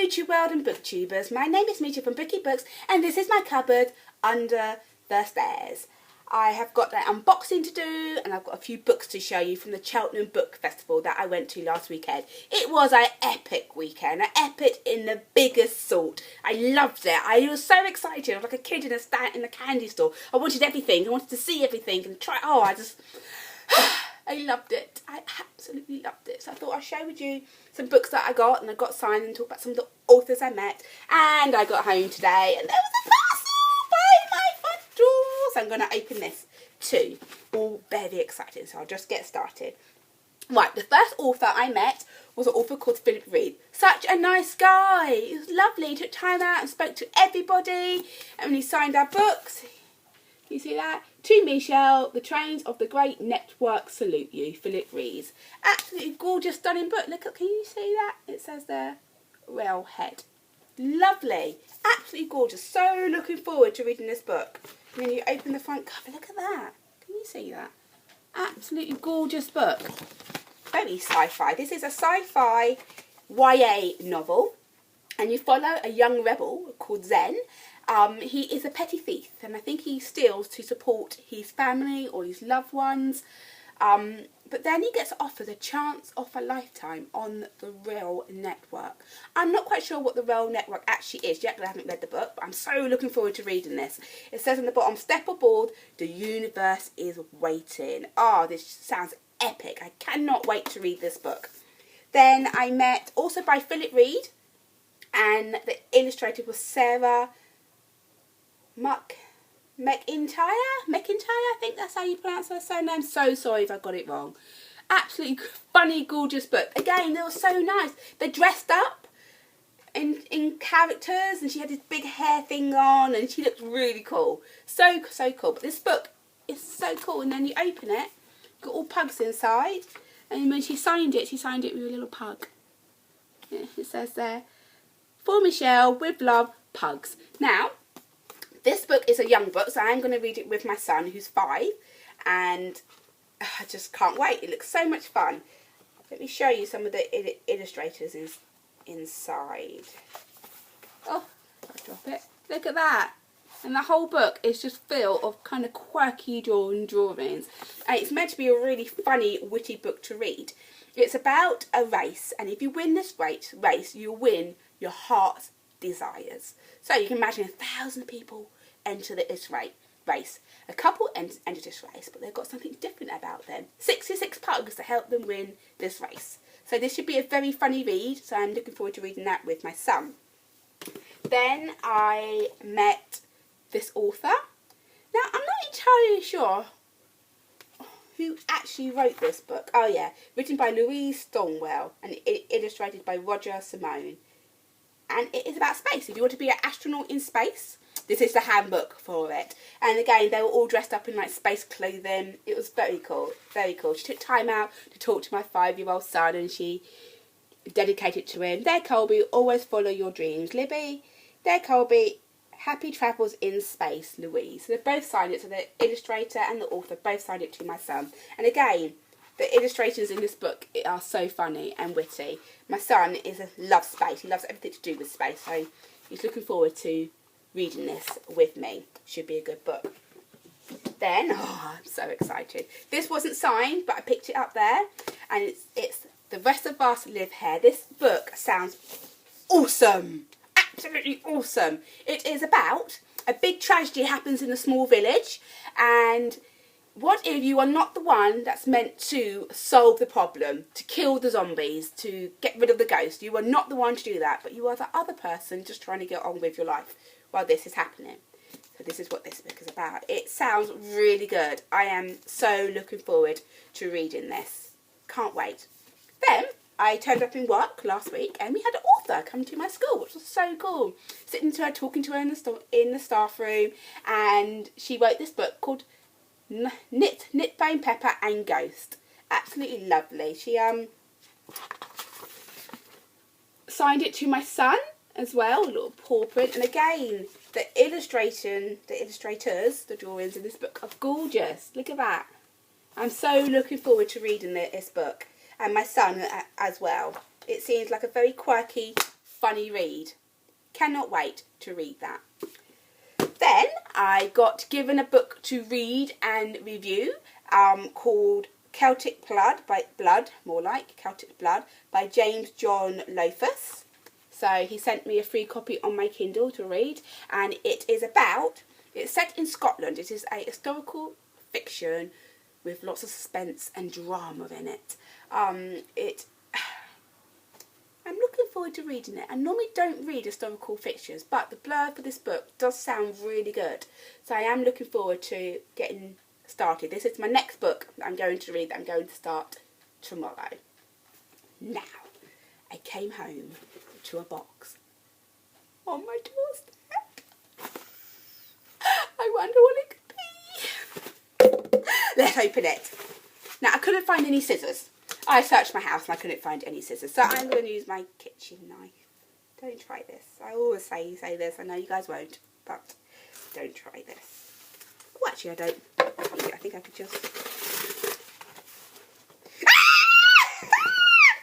YouTube world and booktubers, my name is Misha from Bookie Books and this is my cupboard under the stairs. I have got an unboxing to do and I've got a few books to show you from the Cheltenham Book Festival that I went to last weekend. It was an epic weekend, an epic in the biggest sort. I loved it. I was so excited. I was like a kid in a candy store. I wanted everything. I wanted to see everything and try. Oh, I loved it. I absolutely loved it. So I thought I'd share with you some books that I got, and I got signed and talk about some of the authors I met. And I got home today and there was a parcel by my front door. So I'm going to open this too. All very excited. So I'll just get started. Right, the first author I met was an author called Philip Reeve. Such a nice guy. He was lovely. He took time out and spoke to everybody. And when he signed our books, you see that? To Michelle, the trains of the great network salute you, Philip Reeve. Absolutely gorgeous, stunning book. Look, can you see that? It says there, Railhead. Lovely. Absolutely gorgeous. So looking forward to reading this book. And then you open the front cover. Look at that. Can you see that? Absolutely gorgeous book. Very sci-fi. This is a sci-fi YA novel. And you follow a young rebel called Zen. He is a petty thief, and I think he steals to support his family or his loved ones. But then he gets offered a chance of a lifetime on the Rail Network. I'm not quite sure what the Rail Network actually is yet, because I haven't read the book, but I'm so looking forward to reading this. It says on the bottom, step aboard, the universe is waiting. Oh, this sounds epic. I cannot wait to read this book. Then I met, also by Philip Reeve, and the illustrator was Sarah McIntyre, I think that's how you pronounce her surname. So sorry if I got it wrong. Absolutely funny, gorgeous book. Again, they were so nice. They dressed up in characters, and she had this big hair thing on, and she looked really cool. So cool. But this book is so cool. And then you open it, got all pugs inside, and when she signed it with a little pug. Yeah, it says there, for Michelle, with love, Pugs. Now, this book is a young book, so I'm going to read it with my son, who's 5, and I just can't wait. It looks so much fun. Let me show you some of the illustrators inside. Oh, I'll drop it. Look at that. And the whole book is just filled of kind of quirky drawings. And it's meant to be a really funny, witty book to read. It's about a race, and if you win this race, you'll win your heart's desires. So you can imagine 1,000 people enter this race. A couple entered this race, but they've got something different about them. 66 pugs to help them win this race. So this should be a very funny read, so I'm looking forward to reading that with my son. Then I met this author. Now, I'm not entirely sure who actually wrote this book. Oh yeah, written by Louise Stonewell and illustrated by Roger Simone. And it is about space. If you want to be an astronaut in space, this is the handbook for it. And again, they were all dressed up in like space clothing. It was very cool, very cool. She took time out to talk to my 5-year-old son, and she dedicated to him. There, Colby, always follow your dreams. Libby, there, Colby, happy travels in space, Louise. So they both signed it. So the illustrator and the author both signed it to my son. And again, the illustrations in this book are so funny and witty. My son loves space. He loves everything to do with space. So he's looking forward to reading this with me. Should be a good book. Then, I'm so excited. This wasn't signed, but I picked it up there. And it's The Rest of Us Live Here. This book sounds awesome. Absolutely awesome. It is about a big tragedy happens in a small village, and what if you are not the one that's meant to solve the problem, to kill the zombies, to get rid of the ghost? You are not the one to do that, but you are the other person just trying to get on with your life while this is happening. So this is what this book is about. It sounds really good. I am so looking forward to reading this. Can't wait. Then I turned up in work last week, and we had an author come to my school, which was so cool. Sitting to her, talking to her in the staff room, and she wrote this book called Knitbone, Pepper and Ghost. Absolutely lovely. She signed it to my son as well, a little paw print. And again, the illustrators, the drawings in this book are gorgeous. Look at that. I'm so looking forward to reading this book, and my son as well. It seems like a very quirky, funny read. Cannot wait to read that. Then I got given a book to read and review called Celtic Blood, Celtic Blood by James John Loftus. So he sent me a free copy on my Kindle to read, and it's set in Scotland. It is a historical fiction with lots of suspense and drama in it. I'm looking forward to reading it. I normally don't read historical fictions, but the blurb for this book does sound really good. So I am looking forward to getting started. This is my next book that I'm going to read, that I'm going to start tomorrow. Now, I came home to a box on my doorstep. I wonder what it could be. Let's open it. Now, I couldn't find any scissors. I searched my house and I couldn't find any scissors, so I'm going to use my kitchen knife. Don't try this. I always say this. I know you guys won't, but don't try this. Oh, actually, I don't. I think I could just...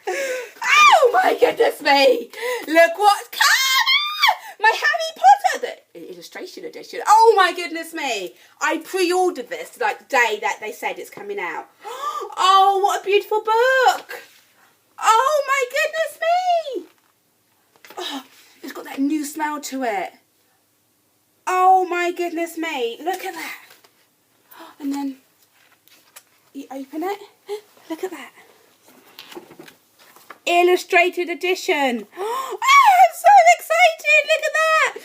Oh my goodness me! Look what's come! My Harry Potter, the illustration edition. Oh my goodness me! I pre-ordered this like the day that they said it's coming out. Oh, what a beautiful book! Oh my goodness me! Oh, it's got that new smell to it. Oh my goodness me! Look at that! And then you open it. Look at that. Illustrated edition. Oh, I'm so excited. Look at that.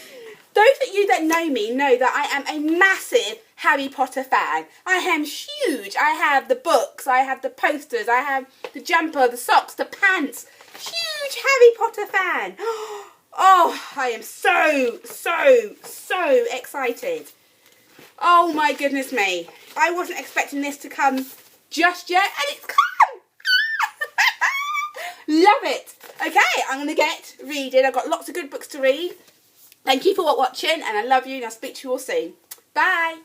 Those of you that know me know that I am a massive Harry Potter fan. I am huge. I have the books, I have the posters, I have the jumper, the socks, the pants. Huge Harry Potter fan. Oh, I am so excited. Oh my goodness me. I wasn't expecting this to come just yet, and it's come. Love it. Okay, I'm going to get reading. I've got lots of good books to read. Thank you for watching, and I love you, and I'll speak to you all soon. Bye.